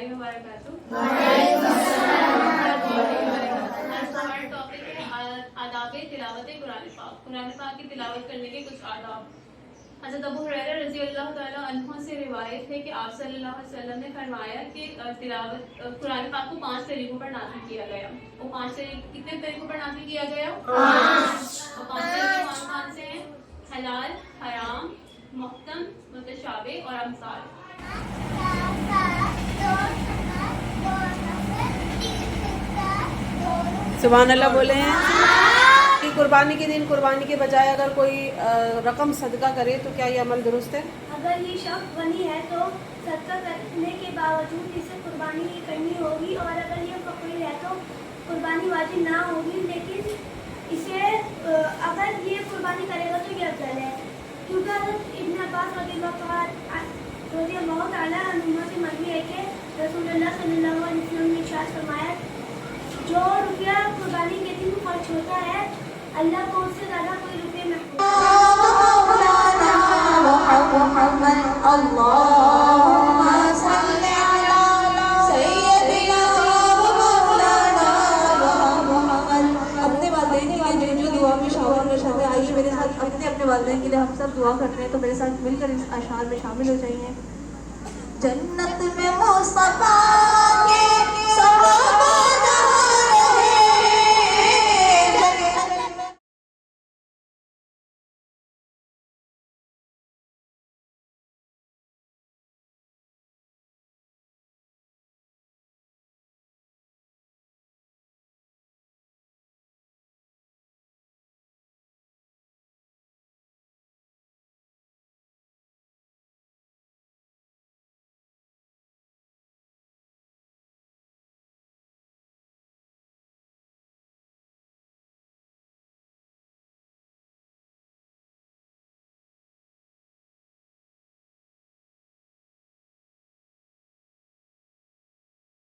اللہ وبرکاتہ۔ ہمارا ٹاپک ہے آداب تلاوت قرآن پاک۔ قرآن پاک کی تلاوت کرنے کے کچھ آداب۔ حضرت ابو ہریرہ رضی اللہ تعالیٰ عنہ سے روایت ہے کہ آپ صلی اللہ علیہ وسلم نے فرمایا کہ تلاوت قرآن پاک کو 5 طریقوں پر نازل کیا گیا۔ وہ 5 طریقے کتنے طریقوں پر نازل کیا گیا؟ 5۔ وہ 5 طریقے کون سے ہیں؟ حلال، حرام، محکم، متشابہ اور امثال۔ سبحان اللہ بولے ہیں کہ قربانی کے دن قربانی کے بجائے اگر کوئی رقم صدقہ کرے تو کیا یہ عمل درست ہے؟ اگر یہ شخص غنی ہے تو صدقہ کرنے کے باوجود اسے قربانی کرنی ہوگی، اور اگر یہ فقیر ہے تو قربانی واجب نہ ہوگی، لیکن اسے اگر یہ قربانی کرے گا تو یہ افضل ہے، کیونکہ حضرت ابن عباس رضی اللہ تعالیٰ عنہما سے مروی ہے کہ رسول اللہ صلی اللہ علیہ وسلم نے ارشاد فرمایا جو روپیہ قربانی کے دن خرچ ہوتا ہے اللہ کو اس سے زیادہ کوئی روپیہ محفوظ اپنے والدین کے لیے جو دعا میں شامل ہو جاتے ہیں، آئیے میرے ساتھ اپنے والدین کے لیے ہم سب دعا کرتے ہیں، تو میرے ساتھ مل کر اس اشعار میں شامل ہو جائیے۔ جنت میں مصطفیٰ کے